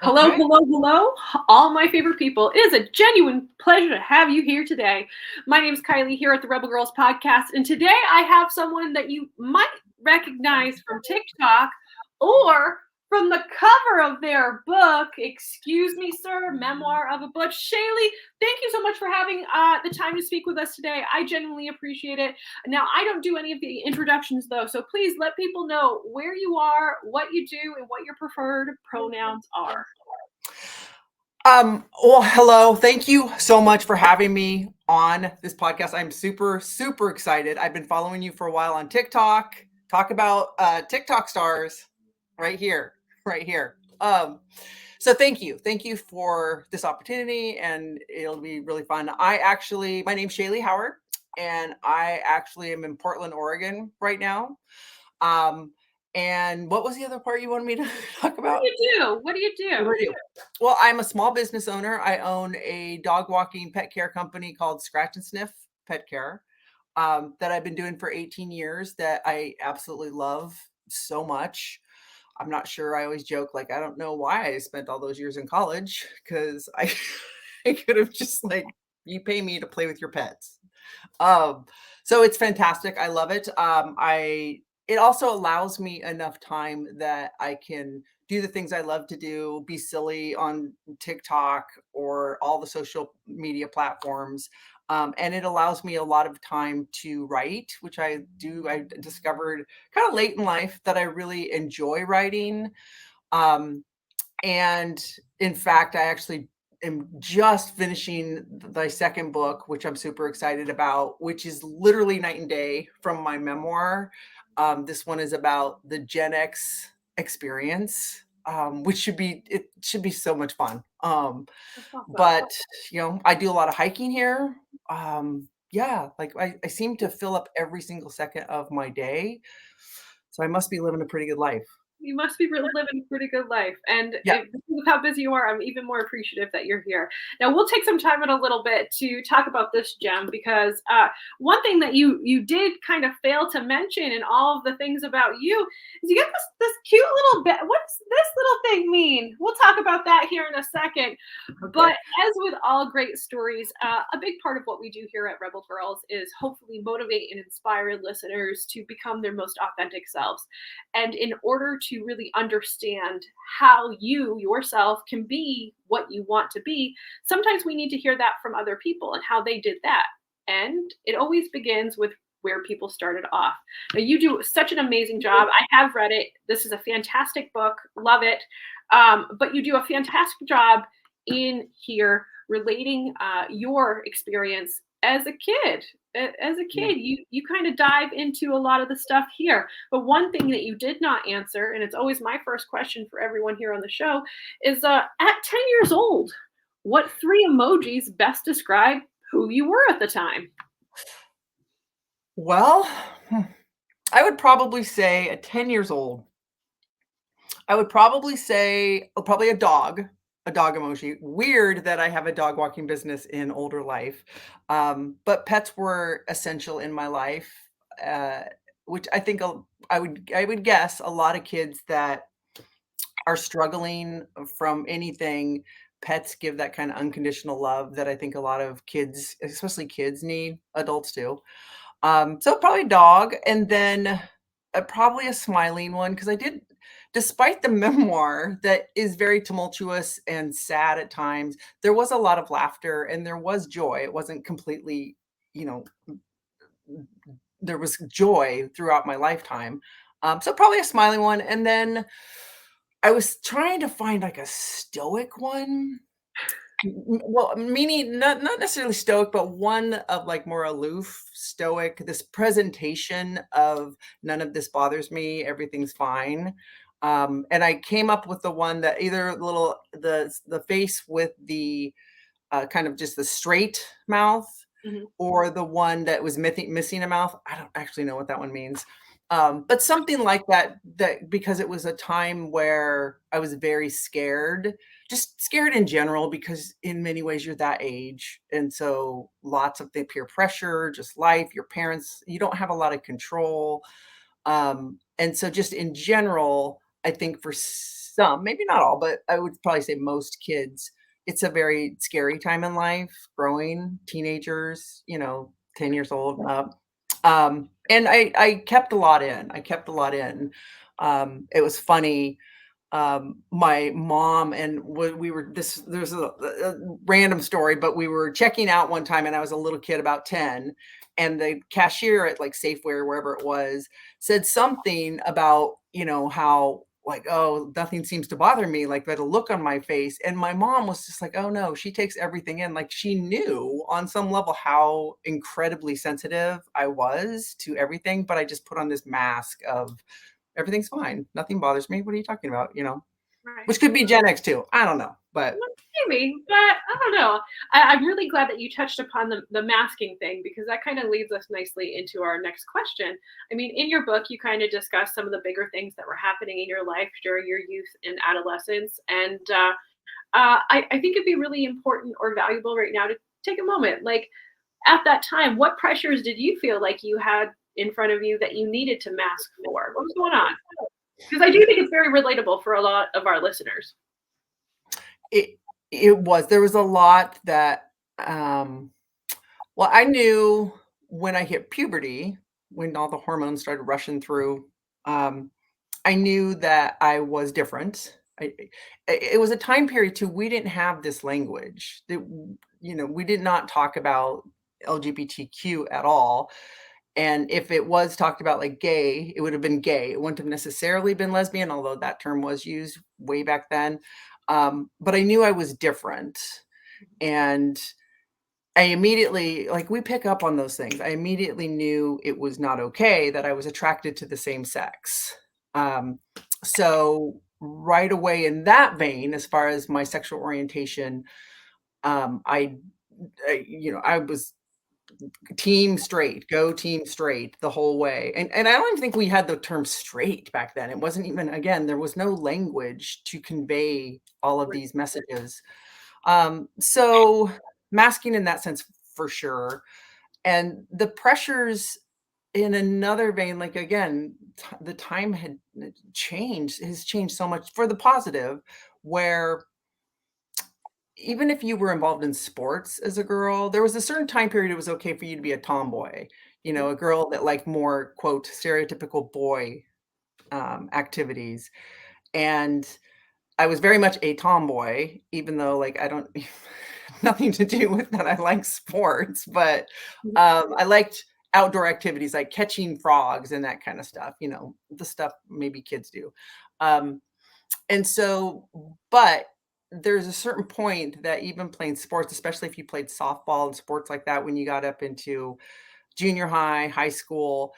Hello, Okay. hello, hello, all my favorite people. It is a genuine pleasure to have you here today. My name is Kylie here at the Rebel Girls Podcast, and today I have someone that you might recognize from TikTok or from the cover of their book, Excuse Me, Sir, Memoir of a Butch. Shaley, thank you so much for having the time to speak with us today. I genuinely appreciate it. Now, I don't do any of the introductions though, so please let people know where you are, what you do, and what your preferred pronouns are. Well, hello. Thank you so much for having me on this podcast. I'm super, super excited. I've been following you for a while on TikTok. Talk about TikTok stars right here, right here. So thank you. Thank you for this opportunity, and it'll be really fun. My name's Shaley Howard, and I actually am in Portland, Oregon right now. Um, and what was the other part you wanted me to talk What do about? you do? What do you What do? do I do? Well, I'm a small business owner. I own a dog walking pet care company called Scratch and Sniff Pet Care that I've been doing for 18 years that I absolutely love so much. I'm not sure. I always joke, like, I don't know why I spent all those years in college because I, I could have just, like, you pay me to play with your pets. Um, so it's fantastic. I love it. It also allows me enough time that I can do the things I love to do, be silly on TikTok or all the social media platforms. And it allows me a lot of time to write, which I do. I discovered kind of late in life that I really enjoy writing. Um, and in fact, I actually am just finishing my second book, which I'm super excited about, which is literally night and day from my memoir. This one is about the Gen X experience, which should be so much fun. That's awesome. But I do a lot of hiking here. Yeah, like I seem to fill up every single second of my day. So I must be living a pretty good life. You must be living a pretty good life. And Yeah. with how busy you are, I'm even more appreciative that you're here. Now, we'll take some time in a little bit to talk about this gem because one thing that you did kind of fail to mention in all of the things about you is you get this cute little bit. What does this little thing mean? We'll talk about that here in a second. Okay. But as with all great stories, a big part of what we do here at Rebel Girls is hopefully motivate and inspire listeners to become their most authentic selves. And in order to really understand how you yourself can be what you want to be, sometimes we need to hear that from other people and how they did that. And it always begins with where people started off. Now, you do such an amazing job. I have read it. This is a fantastic book. Love it. But you do a fantastic job in here relating your experience as a kid. As a Yeah. kid, you kind of dive into a lot of the stuff here. But one thing that you did not answer, and it's always my first question for everyone here on the show, is at 10 years old, what three emojis best describe who you were at the time? Well, hmm, I would probably say at 10 years old, I would probably say probably a dog emoji. Weird that I have a dog walking business in older life. But pets were essential in my life, uh, which I think I would guess a lot of kids that are struggling from anything, pets give that kind of unconditional love that I think a lot of kids, especially kids, need, adults too. So probably dog, and then probably a smiling one because I did, despite the memoir that is very tumultuous and sad at times, there was a lot of laughter and there was joy. It wasn't completely, you know, there was joy throughout my lifetime. So probably a smiling one, and then I was trying to find like a stoic one. Well, meaning not necessarily stoic, but one of, like, more aloof, stoic, this presentation of none of this bothers me, everything's fine. And I came up with the one that either the face with the, kind of just the straight mouth, Mhm. or the one that was missing a mouth. I don't actually know what that one means. But something like that, because it was a time where I was very scared, just scared in general, because in many ways you're that age. And so lots of the peer pressure, just life, your parents, you don't have a lot of control. And so just in general, I think some, maybe not all, but I would probably say most kids, it's a very scary time in life, growing, teenagers, 10 years old and up. And I kept a lot in. I kept a lot in. It was funny. My mom and we were this there's a random story, but we were checking out one time and I was a little kid about 10, and the cashier at like Safeway or wherever it was said something about, how like, oh, nothing seems to bother me, like that a look on my face. And my mom was just like, oh no, she takes everything in. Like she knew on some level how incredibly sensitive I was to everything, but I just put on this mask of everything's fine. Nothing bothers me. What are you talking about? Right. Which could be Gen X too. I don't know, but Well, maybe, but I don't know. I'm really glad that you touched upon the masking thing, because that kind of leads us nicely into our next question. I mean, in your book, you kind of discuss some of the bigger things that were happening in your life during your youth and adolescence. And I think it'd be really important or valuable right now to take a moment. Like at that time, what pressures did you feel like you had in front of you that you needed to mask for? What was going on? Because I do think it's very relatable for a lot of our listeners. it there was a lot that well, I knew when I hit puberty, when all the hormones started rushing through, um, I knew that I was different. It was a time period too. We didn't have this language. We did not talk about LGBTQ at all. And if it was talked about like gay, it would have been gay. It wouldn't have necessarily been lesbian, although that term was used way back then. But I knew I was different. And I immediately, like, we pick up on those things. I immediately knew it was not okay that I was attracted to the same sex. Um, so right away in that vein, as far as my sexual orientation, um, I, I was team straight, go team straight the whole way. And I don't even think we had the term straight back then. It wasn't even, again, there was no language to convey all of these messages. So masking in that sense for sure. And the pressures in another vein, like again, the time had has changed so much for the positive, where even if you were involved in sports as a girl, there was a certain time period it was okay for you to be a tomboy, a girl that liked more, quote, stereotypical boy activities. And I was very much a tomboy, even though like I don't nothing to do with that. I like sports, but I liked outdoor activities like catching frogs and that kind of stuff, the stuff maybe kids do. Um, and so, but there's a certain point that even playing sports, especially if you played softball and sports like that, when you got up into junior high, high school,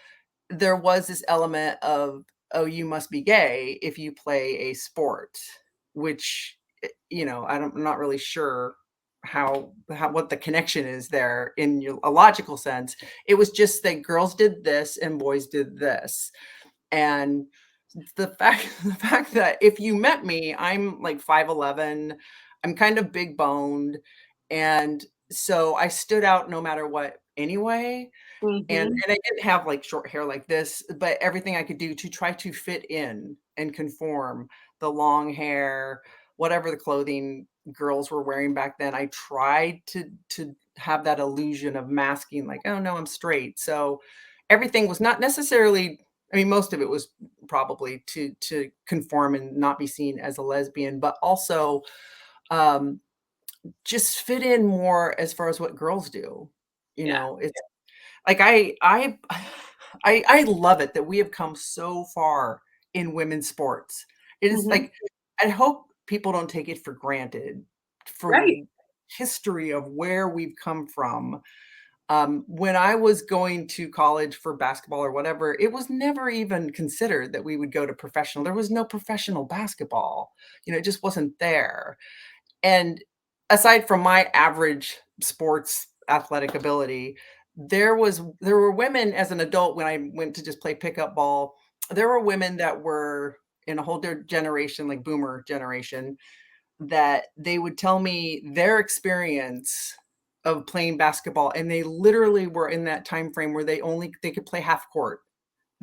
there was this element of, oh, you must be gay if you play a sport, which, I'm not really sure how what the connection is there in a logical sense. It was just that girls did this and boys did this. And the fact that if you met me, I'm like 5'11", I'm kind of big boned, and so I stood out no matter what anyway. And Mhm. I didn't have, like, short hair like this, but everything I could do to try to fit in and conform, the long hair, whatever the clothing girls were wearing back then, I tried to have that illusion of masking, like, "Oh, no, I'm straight." So, everything was not necessarily, I mean, most of it was probably to conform and not be seen as a lesbian, but also, um, just fit in more as far as what girls do, Yeah. it's like, I love it that we have come so far in women's sports. It is Mhm. like, I hope people don't take it for granted for Right. history of where we've come from. When I was going to college for basketball or whatever, it was never even considered that we would go to professional. There was no professional basketball. It just wasn't there. And aside from my average sports athletic ability, there were women as an adult when I went to just play pickup ball. There were women that were in a whole generation, like boomer generation, that they would tell me their experience of playing basketball, and they literally were in that time frame where they could play half court.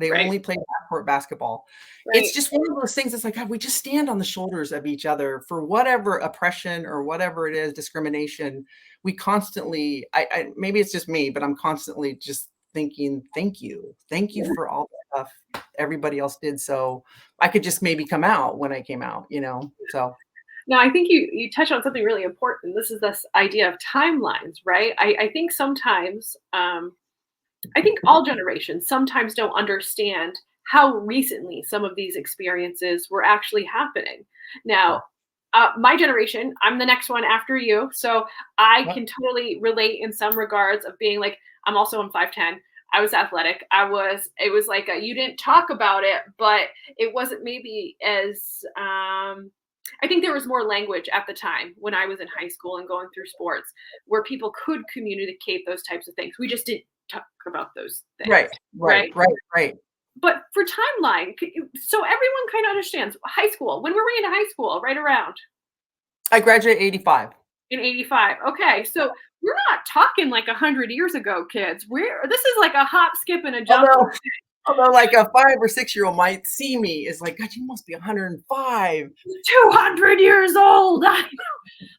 They Right. only played half-court basketball. It's Right. just one of those things, it's like, God, we just stand on the shoulders of each other for whatever oppression or whatever it is, discrimination. We constantly I maybe it's just me, but I'm constantly just thinking, "Thank you. Thank you for all the stuff everybody else did so I could just maybe come out when I came out," you know? So, No, I think you touch on something really important. This is this idea of timelines, right? I think sometimes I think all generations sometimes don't understand how recently some of these experiences were actually happening. Now, sure. my generation, I'm the next one after you, so I Yep. can totally relate in some regards of being like, I'm also in 5'10". I was athletic. It was like you didn't talk about it, but it wasn't maybe as, I think there was more language at the time when I was in high school and going through sports where people could communicate those types of things. We just didn't talk about those things, Right, right, right? right, right. But for timeline, so everyone kind of understands high school. When were we in high school? Right around I graduated '85. in 85. Okay, so we're not talking like 100 years ago, kids. This is like a hop, skip, and a jump. Although although, like, a 5 or 6-year-old might see me as like, "God, you must be 105." 200 years old.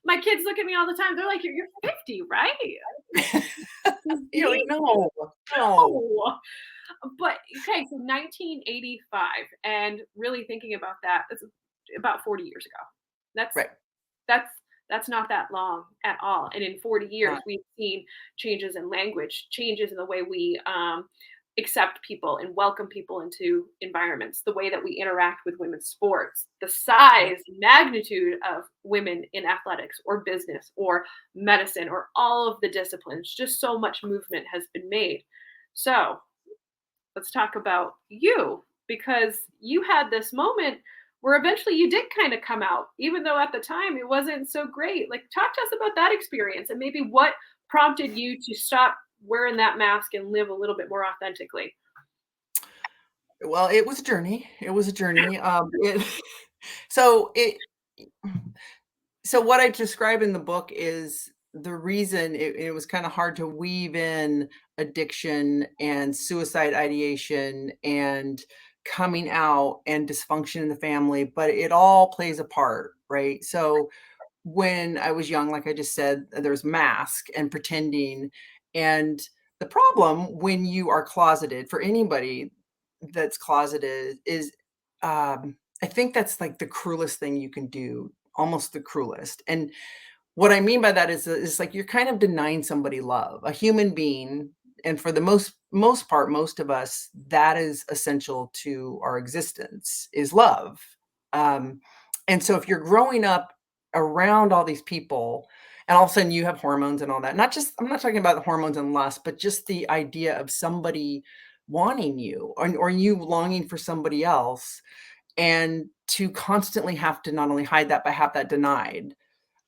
My kids look at me all the time. They're like, "You're 50, right?" You're like, Me? "No, no." No. But okay, so 1985, and really thinking about that, that's about 40 years ago. That's Right. that's that's not that long at all. And in 40 Uh, years, we've seen changes in language, changes in the way we accept people and welcome people into environments, the way that we interact with women's sports, the yeah. size, magnitude of women in athletics or business or medicine or all of the disciplines. Just so much movement has been made. So let's talk about you because you had this moment where eventually you did kind of come out, even though at the time it wasn't so great. Like, talk to us about that experience and maybe what prompted you to stop wearing that mask and live a little bit more authentically. Well, it was a journey. It was a journey. It so it so what I describe in the book is the reason it was kind of hard to weave in addiction and suicide ideation and coming out and dysfunction in the family, but it all plays a part, right? So when I was young, like I just said, there's mask and pretending. And the problem when you are closeted, for anybody that's closeted, is I think that's like the cruelest thing you can do, almost the cruelest. And what I mean by that is like you're kind of denying somebody love, a human being, and for the most part, most of us, that is essential to our existence is love. Um, and so if you're growing up around all these people, and all of a sudden you have hormones and all that, not just I'm not talking about the hormones and lust, but just the idea of somebody wanting you or you longing for somebody else, and to constantly have to not only hide that but have that denied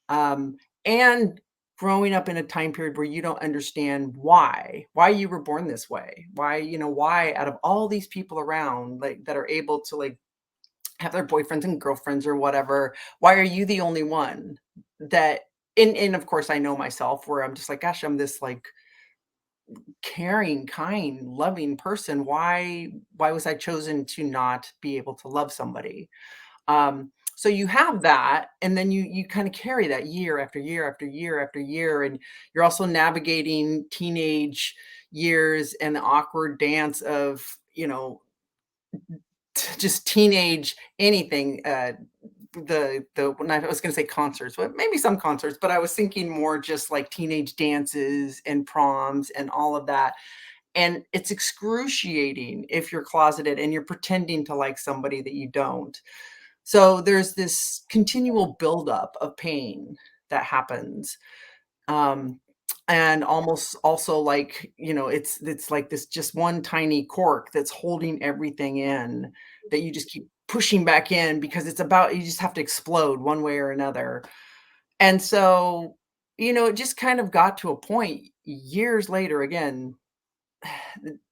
um, and growing up in a time period where you don't understand why you were born this way, why, why out of all these people around, like, that are able to, like, have their boyfriends and girlfriends or whatever, why are you the only one that and of course, I know myself where I'm just like, gosh, I'm this, like, caring, kind, loving person. Why was I chosen to not be able to love somebody? So you have that, and then you kind of carry that year after year after year after year, and you're also navigating teenage years and the awkward dance of, just teenage anything. The when I was going to say concerts, but maybe some concerts, but I was thinking more just like teenage dances and proms and all of that. And it's excruciating if you're closeted and you're pretending to like somebody that you don't. So there's this continual buildup of pain that happens. Um, and almost also like, it's like this just one tiny cork that's holding everything in that you just keep pushing back in because it's about you just have to explode one way or another. And so, it just kind of got to a point years later again,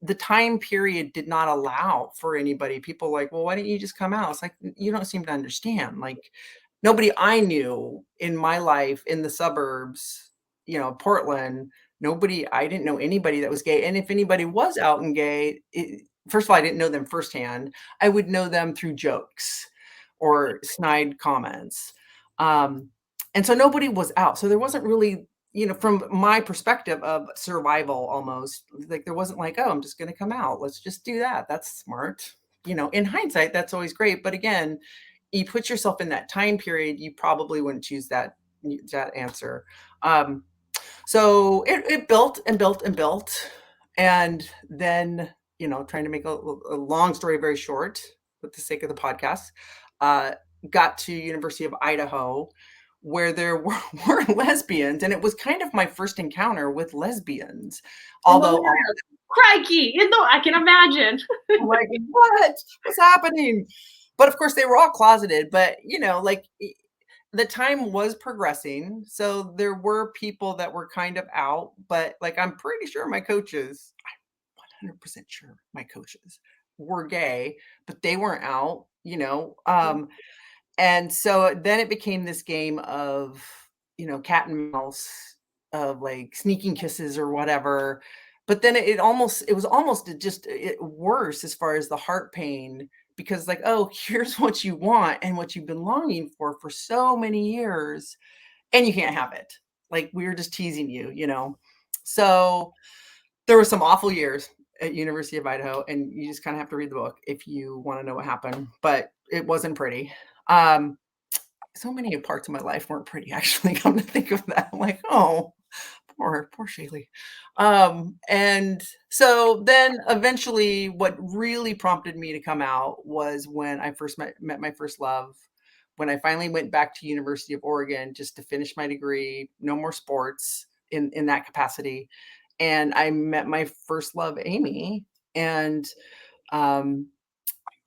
the time period did not allow for anybody. People like, "Well, why don't you just come out?" It's like, "You don't seem to understand." Like, nobody I knew in my life in the suburbs, Portland, I didn't know anybody that was gay. And if anybody was out and gay, first of all, I didn't know them firsthand. I would know them through jokes or snide comments. Um, and so nobody was out. So there wasn't really, from my perspective of survival almost, like there wasn't like, oh, I'm just going to come out. Let's just do that. That's smart. In hindsight, that's always great. But again, you put yourself in that time period, you probably wouldn't choose that answer. Um, so it built and built and built. And then, trying to make a long story very short, with the sake of the podcast, uh, got to University of Idaho, where there were lesbians, and it was kind of my first encounter with lesbians. Although, Lord, crikey, I can imagine. like, what's happening? But of course, they were all closeted. But like the time was progressing, so there were people that were kind of out. But like, I'm pretty sure my coaches, I'm 100% sure my coaches were gay, but they weren't out. And so then it became this game of, cat and mouse, of like sneaking kisses or whatever. But then it was almost worse as far as the heart pain, because like, oh, here's what you want and what you've been longing for so many years, and you can't have it. Like, we were just teasing you. So there were some awful years at University of Idaho, and you just kind of have to read the book if you want to know what happened, but it wasn't pretty. So many parts of my life weren't pretty, actually, come to think of that. I'm like, oh, poor Shaley. And so then eventually what really prompted me to come out was when I first met my first love, when I finally went back to University of Oregon just to finish my degree, no more sports in that capacity. And I met my first love, Amy. And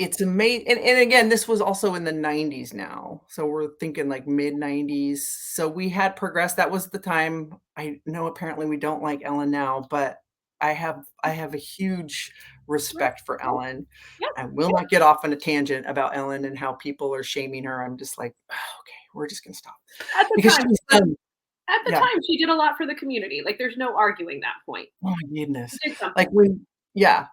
it's amazing. And again, this was also in the 90s now. So we're thinking like mid 90s. So we had progressed. That was the time. I know apparently we don't like Ellen now, but I have a huge respect for Ellen. Yeah. I will not get off on a tangent about Ellen and how people are shaming her. I'm just like, oh, okay, we're just gonna stop. At the Because time, she's yeah. time, she did a lot for the community. Like, there's no arguing that point. Oh my goodness. She did Like something.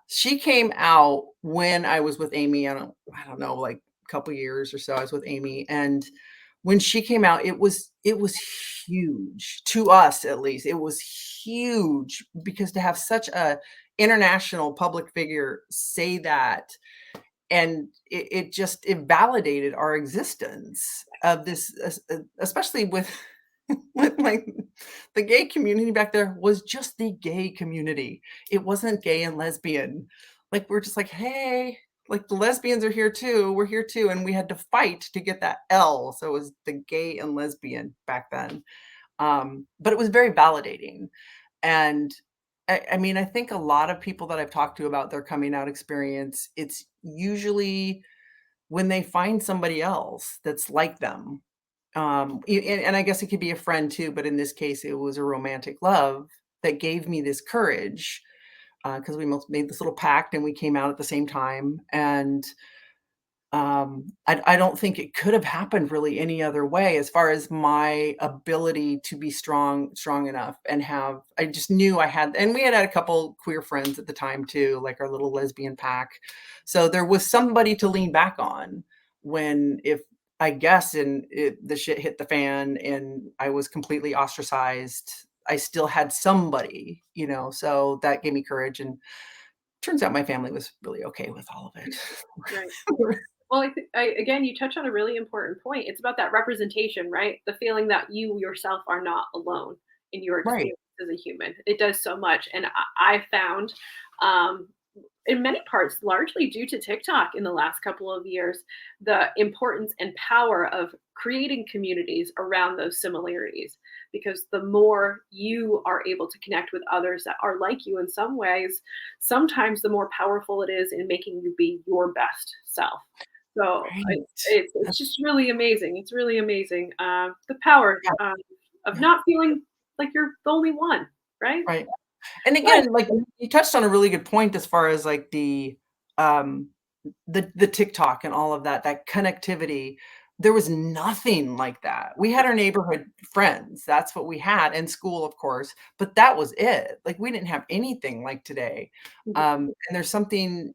she came out when I was with Amy. I don't know, like a couple years or so I was with Amy. And when she came out, it was huge to us, at least. It was huge, because to have such a international public figure say that, and it validated our existence of this, especially with with like the gay community back there was just the gay community. It wasn't gay and lesbian. Like, we're just like, hey, like the lesbians are here too. We're here too. And we had to fight to get that L. So it was the gay and lesbian back then. But it was very validating. And I mean, I think a lot of people that I've talked to about their coming out experience, it's usually when they find somebody else that's like them. And I guess it could be a friend too, but in this case, it was a romantic love that gave me this courage, because we most made this little pact and we came out at the same time. And I don't think it could have happened really any other way, as far as my ability to be strong enough, and I just knew I had, and we had a couple queer friends at the time too, like our little lesbian pack. So there was somebody to lean back on when, if I guess, the shit hit the fan and I was completely ostracized, I still had somebody, so that gave me courage. And turns out my family was really okay with all of it. Right. Well, again, you touch on a really important point. It's about that representation, right? The feeling that you yourself are not alone in your Right. experience as a human. It does so much. And I found, um, in many parts, largely due to TikTok in the last couple of years, the importance and power of creating communities around those similarities. Because the more you are able to connect with others that are like you in some ways, sometimes the more powerful it is in making you be your best self. So Right. it's just really amazing. It's really amazing, the power, Yeah, of yeah, not feeling like you're the only one, right? right. And Right. again, like, you touched on a really good point as far as like um the TikTok and all of that connectivity. There was nothing like that. We had our neighborhood friends. That's what we had, and school, of course, but that was it. Like, we didn't have anything like today. Mhm. And there's something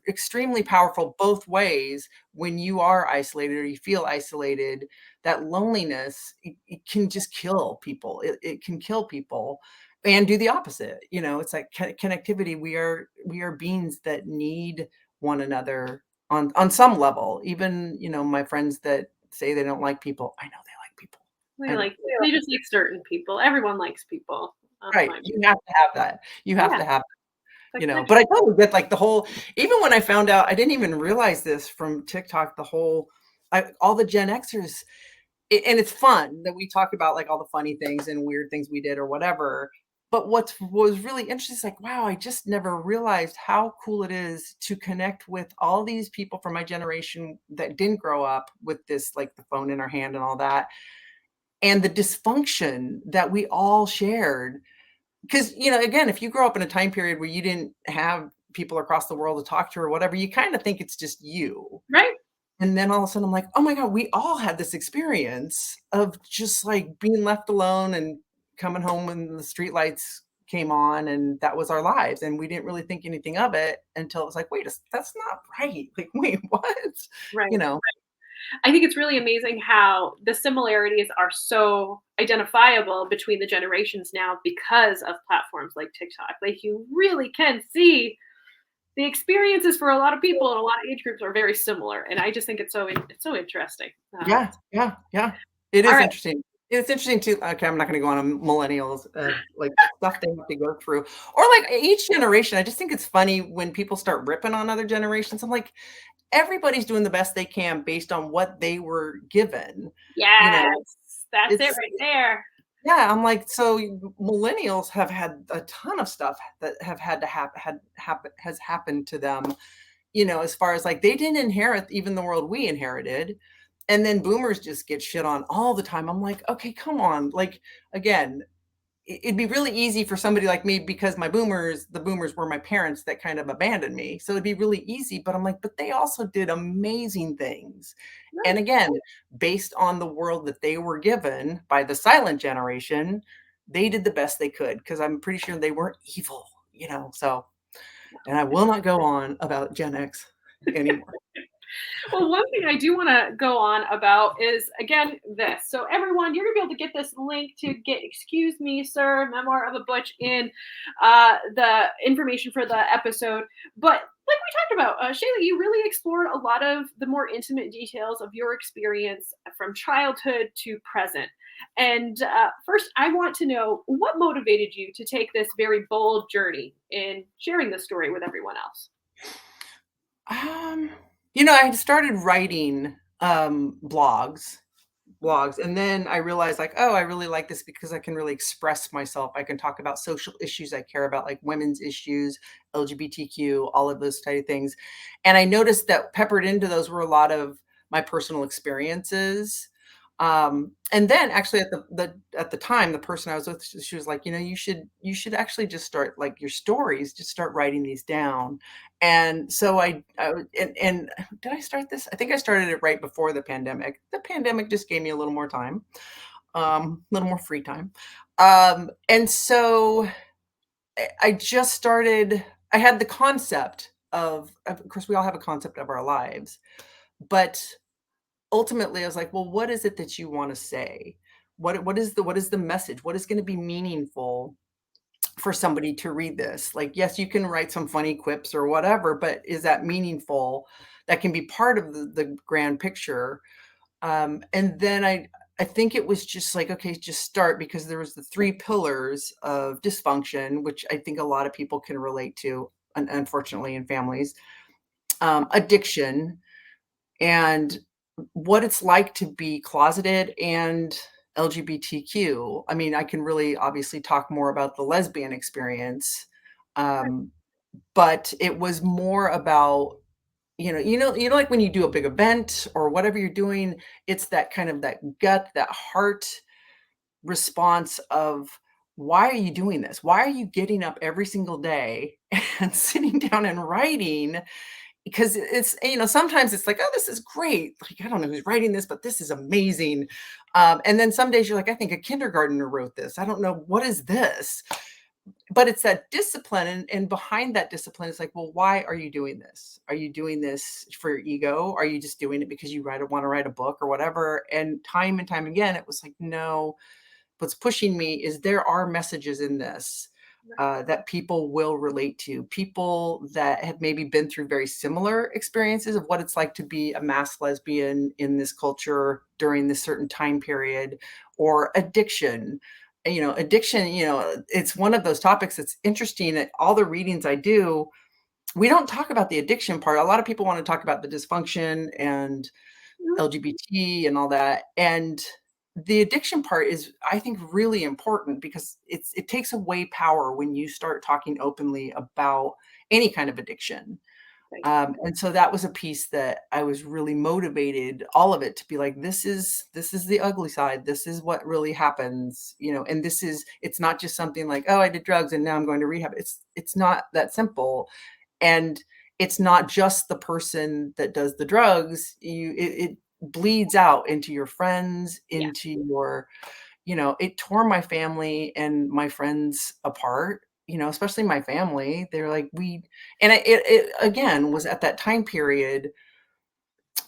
extremely powerful both ways. When you are isolated or you feel isolated, that loneliness, it can just kill people. It can kill people and do the opposite. You know, it's like connectivity. We are beings that need one another on some level. Even, you know, my friends that say they don't like people, I know they like people. They I know. like they just like certain people. Everyone likes people. Right. My You have to have that. You have Yeah, to have, the you know, connection. but I totally get like the whole, even when I found out, I didn't even realize this from TikTok, the whole, all the Gen Xers, and it's fun that we talk about like all the funny things and weird things we did or whatever. But what was really interesting is like, wow, I just never realized how cool it is to connect with all these people from my generation that didn't grow up with this, like the phone in our hand and all that. And the dysfunction that we all shared. Because, you know, again, if you grow up in a time period where you didn't have people across the world to talk to or whatever, you kind of think it's just you. Right? And then all of a sudden I'm like, oh my God, we all had this experience of just like being left alone and coming home when the streetlights came on, and that was our lives. And we didn't really think anything of it until it was like, wait, that's not right. Like, wait, what? You Right. know? I think it's really amazing how the similarities are so identifiable between the generations now because of platforms like TikTok. Like you really can see the experiences for a lot of people and a lot of age groups are very similar, and I just think it's so interesting. Yeah, yeah, yeah. It All is right, interesting. It's interesting too. Okay, I'm not gonna go on a millennials, like stuff they have to go through. Or like each generation, I just think it's funny when people start ripping on other generations. I'm like, everybody's doing the best they can based on what they were given. You know, yes, that's it it's right there. yeah, I'm like, so millennials have had a ton of stuff that have had to happen has happened to them, you know, as far as like they didn't inherit even the world we inherited. And then boomers just get shit on all the time. I'm like, okay, come on. Like, again, it'd be really easy for somebody like me because the boomers were my parents that kind of abandoned me. So it'd be really easy. But I'm like, but they also did amazing things. And Right. again, based on the world that they were given by the silent generation, they did the best they could because I'm pretty sure they weren't evil, you know. So, and I will not go on about Gen X anymore. Well, one thing I do want to go on about is again this. So everyone, you're gonna be able to get this link to get "Excuse Me, Sir," Memoir of a Butch in the information for the episode. But like we talked about, Shayla, you really explored a lot of the more intimate details of your experience from childhood to present. And first, I want to know what motivated you to take this very bold journey in sharing this story with everyone else. Um, you know, I had started writing blogs, and then I realized like, oh, I really like this because I can really express myself. I can talk about social issues I care about, like women's issues, LGBTQ, all of those type of things. And I noticed that peppered into those were a lot of my personal experiences. And then actually at the time, the person I was with, she was like, you know, you should actually just start like your stories, just start writing these down. And so and did I start this? I think I started it right before the pandemic. The pandemic just gave me a little more time, a little more free time. And so I just started, I had the concept of course, we all have a concept of our lives, but ultimately I was like, well, what is it that you want to say? What is the message? What is going to be meaningful for somebody to read this? Like, yes, you can write some funny quips or whatever, but is that meaningful? That can be part of the grand picture. And then I think it was just like, okay, just start, because there was the three pillars of dysfunction, which I think a lot of people can relate to, unfortunately, in families. Addiction, and what it's like to be closeted and LGBTQ. I mean, I can really obviously talk more about the lesbian experience, um, but it was more about, like when you do a big event or whatever you're doing, it's that kind of that gut, that heart response of, why are you doing this? Why are you getting up every single day and sitting down and writing? Because it's, sometimes it's like, oh, this is great. Like, I don't know who's writing this, but this is amazing. And then some days you're like, I think a kindergartner wrote this. I don't know, what is this? but it's that discipline, and behind that discipline, it's like, well, why are you doing this? Are you doing this for your ego? Are you just doing it because you want to write a book or whatever? And time again, it was like, no, what's pushing me is there are messages in this Right. that people will relate to, people that have maybe been through very similar experiences of what it's like to be a mass lesbian in this culture during this certain time period, or addiction. Addiction, it's one of those topics that's interesting. At all the readings I do, we don't talk about the addiction part. A lot of people want to talk about the dysfunction and Mhm. LGBT and all that. And the addiction part is, I think, really important because it takes away power when you start talking openly about any kind of addiction. Right. And so that was a piece that I was really motivated, all of it, to be like, this is the ugly side. This is what really happens, and it's not just something like, oh, I did drugs and now I'm going to rehab. It's not that simple. And it's not just the person that does the drugs. It bleeds out into your friends, Yeah. into your, it tore my family and my friends apart, especially my family. They're like, and it again was at that time period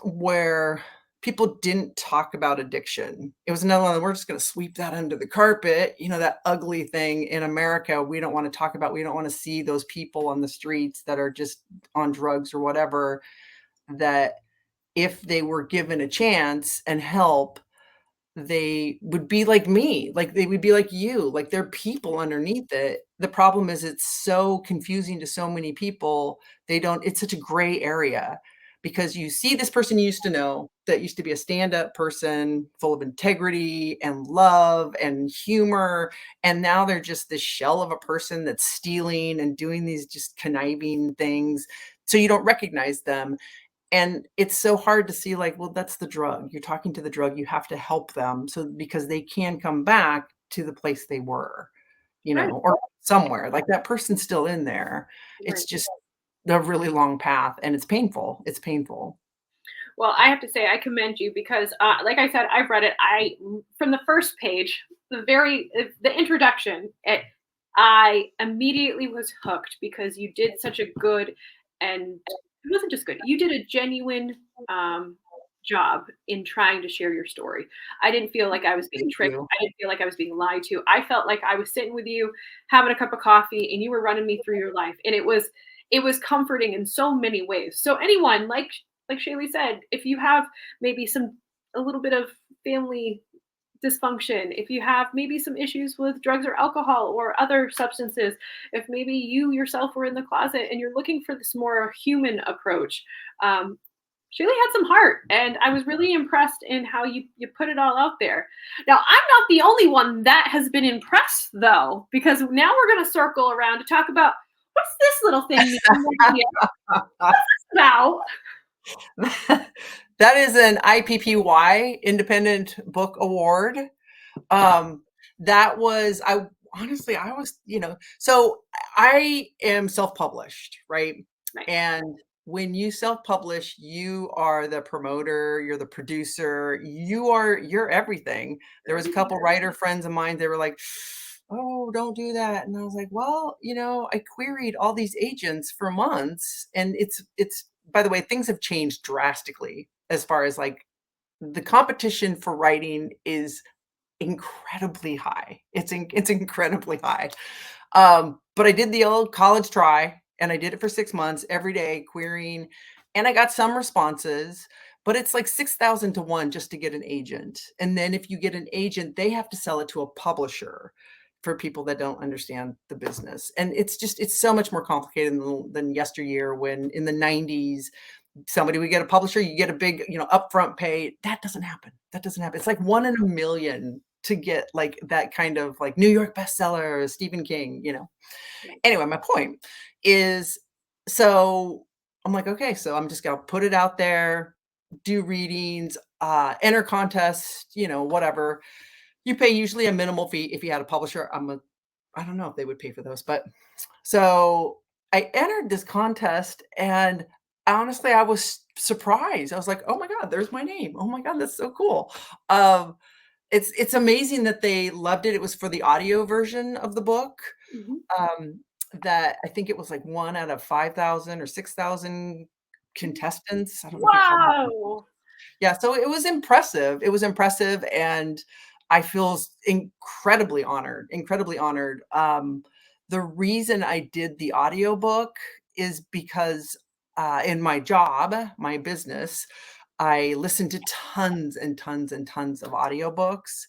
where people didn't talk about addiction. It was another one, we're just going to sweep that under the carpet, that ugly thing in America we don't want to talk about. We don't want to see those people on the streets that are just on drugs or whatever, that if they were given a chance and help, they would be like me, like, they would be like you, like, they're people underneath it. The problem is it's so confusing to so many people, they don't it's such a gray area, because you see this person you used to know, that used to be a stand-up person, full of integrity and love and humor, and now they're just this shell of a person that's stealing and doing these just conniving things, so you don't recognize them. And it's so hard to see, like, well, that's the drug. You're talking to the drug, you have to help them, so because they can come back to the place they were, Right. or somewhere, like, that person's still in there. It's Right. just a really long path, and it's painful. It's painful. Well, I have to say I commend you because, like I said, I've read it. From the first page, the introduction, I immediately was hooked because you did such a good, and it wasn't just good. You did a genuine um, job in trying to share your story. I didn't feel like I was being Thank tricked. you. I didn't feel like I was being lied to. I felt like I was sitting with you, having a cup of coffee, and you were running me through your life, and it was comforting in so many ways. So anyone like Shaley said, if you have maybe a little bit of family dysfunction, if you have maybe some issues with drugs or alcohol or other substances, if maybe you yourself were in the closet and you're looking for this more human approach, um, Shaley had some heart, and I was really impressed in how you put it all out there. Now, I'm not the only one that has been impressed, though, because now we're going to circle around to talk about what's this little thing mean here about. That is an IPPY, Independent Book Award. Um, that was I honestly, I was, so I am self-published, right? Right. And when you self-publish, you are the promoter, you're the producer, you're everything. There was a couple writer friends of mine, they were like, "Oh, don't do that." And I was like, "Well, I queried all these agents for months, and it's by the way, things have changed drastically as far as like the competition for writing is incredibly high. It's incredibly high. But I did the old college try, and I did it for 6 months every day querying, and I got some responses, but it's like 6,000 to 1 just to get an agent. And then if you get an agent, they have to sell it to a publisher for people that don't understand the business. And it's so much more complicated than yesteryear, when in the 90s somebody would get a publisher, you get a big, upfront pay. That doesn't happen. That doesn't happen. It's like 1 in a million to get like that kind of like New York bestseller, Stephen King. Anyway, my point is, so I'm like, okay, so I'm just gonna put it out there, do readings, enter contests, whatever. You pay usually a minimal fee if you had a publisher. I don't know if they would pay for those, but so I entered this contest, and honestly, I was surprised. I was like, "Oh my god, there's my name. Oh my god, that's so cool." Um, it's amazing that they loved it. It was for the audio version of the book. Mhm. um, that I think it was like 1 out of 5,000 or 6,000 contestants. I don't know if you call that. Wow! Yeah, so it was impressive. It was impressive, and I feel incredibly honored, incredibly honored. The reason I did the audiobook is because, in my job, my business, I listen to tons and tons and tons of audiobooks,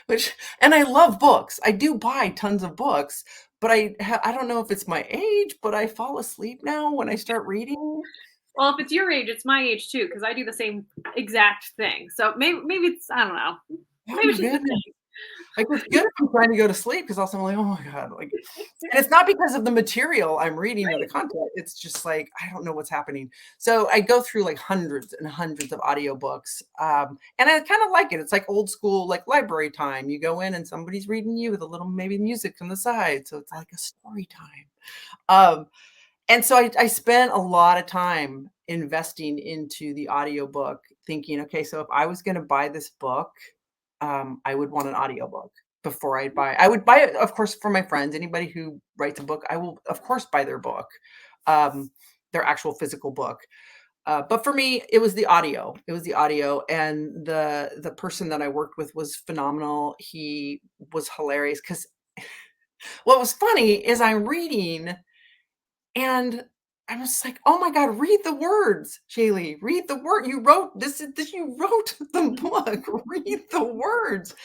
which and I love books. I do buy tons of books, but I don't know if it's my age, but I fall asleep now when I start reading. Well, if it's your age, it's my age too, because I do the same exact thing. So maybe it's, I don't know. Oh Maybe my it's just a goodness. Like, it's good if I'm trying to go to sleep because also I'm like, "Oh my god," like and it's not because of the material I'm reading or the thing. content, it's just like, I don't know what's happening. So, I go through, like, hundreds and hundreds of audiobooks, and I kinda like it. It's like old school, like, library time. You go in and somebody's reading you with a little maybe music on the side, so it's like a story time. Um, and so I spent a lot of time investing into the audiobook thinking, "Okay, so if I was gonna buy this book, I would want an audiobook before I would buy it, of course, for my friends. Anybody who writes a book, I will, of course, buy their book, um, their actual physical book. But for me, it was the audio. It was the audio, and the person that I worked with was phenomenal. He was hilarious because what was funny is I'm reading and I was like, "Oh my god, read the words, Shaley, read the word you wrote this you wrote the book, read the words."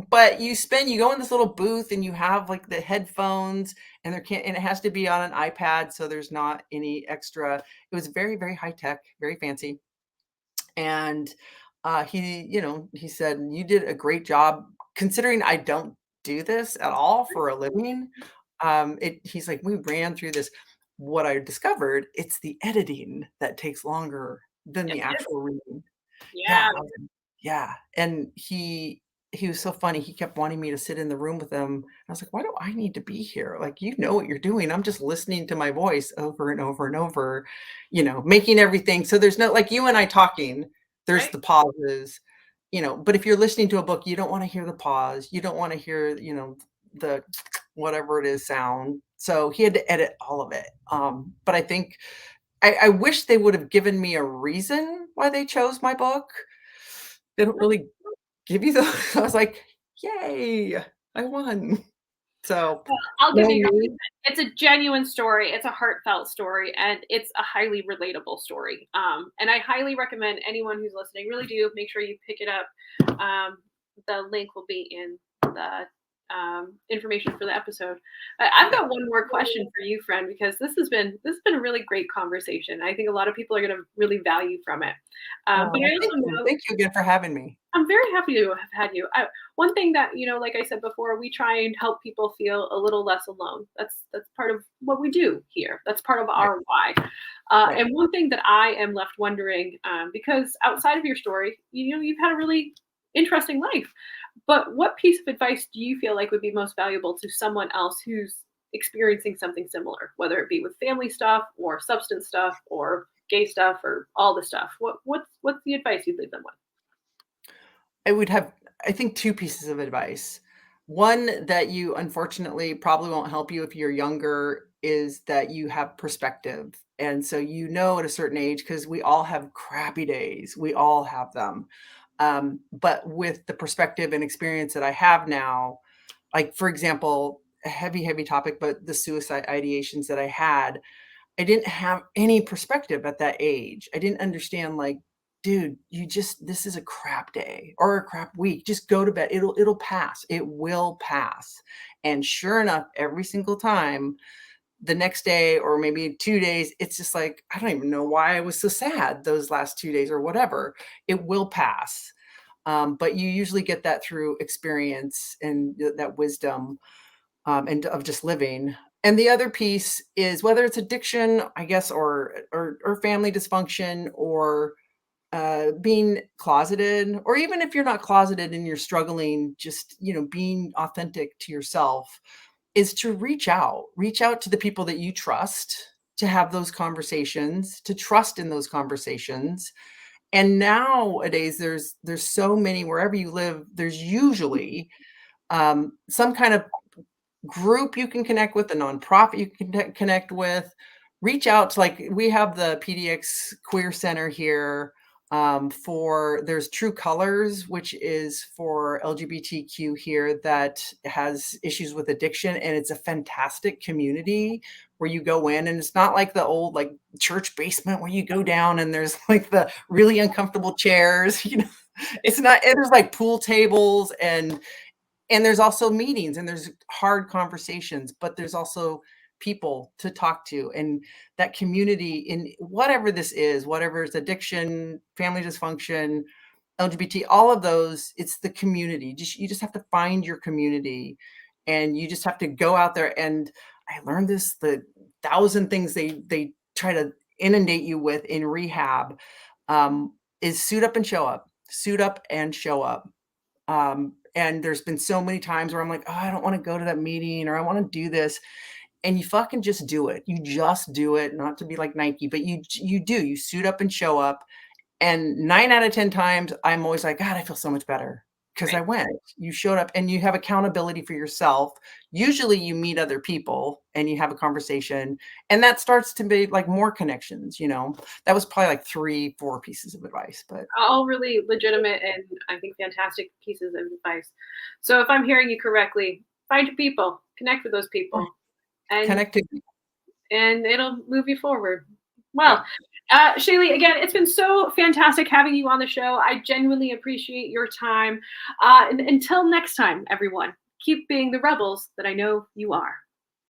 But you go in this little booth and you have, like, the headphones, and there can't and it has to be on an iPad, so there's not any extra it was very, very high tech, very fancy, and, he said, "You did a great job considering I don't do this at all for a living." He's like, "We ran through this." What I discovered, it's the editing that takes longer than Yes, the it is. actual reading. Yeah, Yeah. yeah, and he was so funny, he kept wanting me to sit in the room with him. I was like, "Why do I need to be here? Like, you know what you're doing, I'm just listening to my voice over and over and over, making everything" so there's no like you and I talking, there's Right? the pauses, but if you're listening to a book, you don't wanna hear the pause, you don't wanna hear, the whatever it is sound, so he had to edit all of it, but I think I wish they would have given me a reason why they chose my book. They don't really give you the I was like, "Yay, I won." So, Well, I'll give no you your news. it's a genuine story, it's a heartfelt story, and it's a highly relatable story, and I highly recommend anyone who's listening, really do make sure you pick it up. The link will be in the, information for the episode. I've Yeah. got one more question for you, friend, because this has been a really great conversation. I think a lot of people are gonna really value from it. But Oh, I thank also you. know Thank you again for having me. I'm very happy to have had you. One thing that like I said before, we try and help people feel a little less alone. That's part of what we do here. That's part of Right, our why. right. And one thing that I am left wondering, because outside of your story, you've had a really interesting life. But what piece of advice do you feel like would be most valuable to someone else who's experiencing something similar, whether it be with family stuff or substance stuff or gay stuff or all the stuff? What's the advice you'd leave them with? I would have, I think, 2 pieces of advice. One that you unfortunately probably won't help you if you're younger is that you have perspective, and so at a certain age because we all have crappy days, we all have them, but with the perspective and experience that I have now, like, for example, a heavy, heavy topic, but the suicide ideations that I didn't have any perspective at that age. I didn't understand like, dude, this is a crap day or a crap week. Just go to bed. It'll pass. It will pass. And sure enough, every single time, the next day or maybe 2 days, it's just like, I don't even know why I was so sad those last 2 days or whatever. It will pass. But you usually get that through experience and that wisdom and of just living. And the other piece is whether it's addiction, I guess, or family dysfunction, or being closeted, or even if you're not closeted and you're struggling, just being authentic to yourself, is to reach out to the people that you trust, to have those conversations, to trust in those conversations. And nowadays, there's so many wherever you live. There's usually some kind of group you can connect with, a nonprofit you can connect with. Reach out to, like, we have the PDX Queer Center here, for there's True Colors, which is for LGBTQ here that has issues with addiction, and it's a fantastic community where you go in, and it's not like the old, like, church basement where you go down and there's, like, the really uncomfortable chairs, you know? It's not, and there's, like, pool tables, and there's also meetings, and there's hard conversations, but there's also people to talk to, and that community in whatever this is, whatever it's addiction, family dysfunction, LGBT, all of those, it's the community. You just have to find your community, and you just have to go out there, and I learned this, the thousand things they try to inundate you with in rehab, is suit up and show up. Suit up and show up. And there's been so many times where I'm like, "Oh, I don't wanna go to that meeting," or, "I wanna do this," and you fucking just do it. You just do it, not to be like Nike, but you do. You suit up and show up, and 9 out of 10 times, I'm always like, "God, I feel so much better because I Right. went." You showed up, and you have accountability for yourself. Usually, you meet other people, and you have a conversation, and that starts to be, like, more connections, you know? That was probably, like, 3, 4 pieces of advice, but All really legitimate and I think fantastic pieces of advice. So if I'm hearing you correctly, find your people, connect with those yeah, people, and connecting. it'll move you forward. Yeah. Well, Shaylee, again, it's been so fantastic having you on the show. I genuinely appreciate your time. And until next time, everyone, keep being the rebels that I know you are.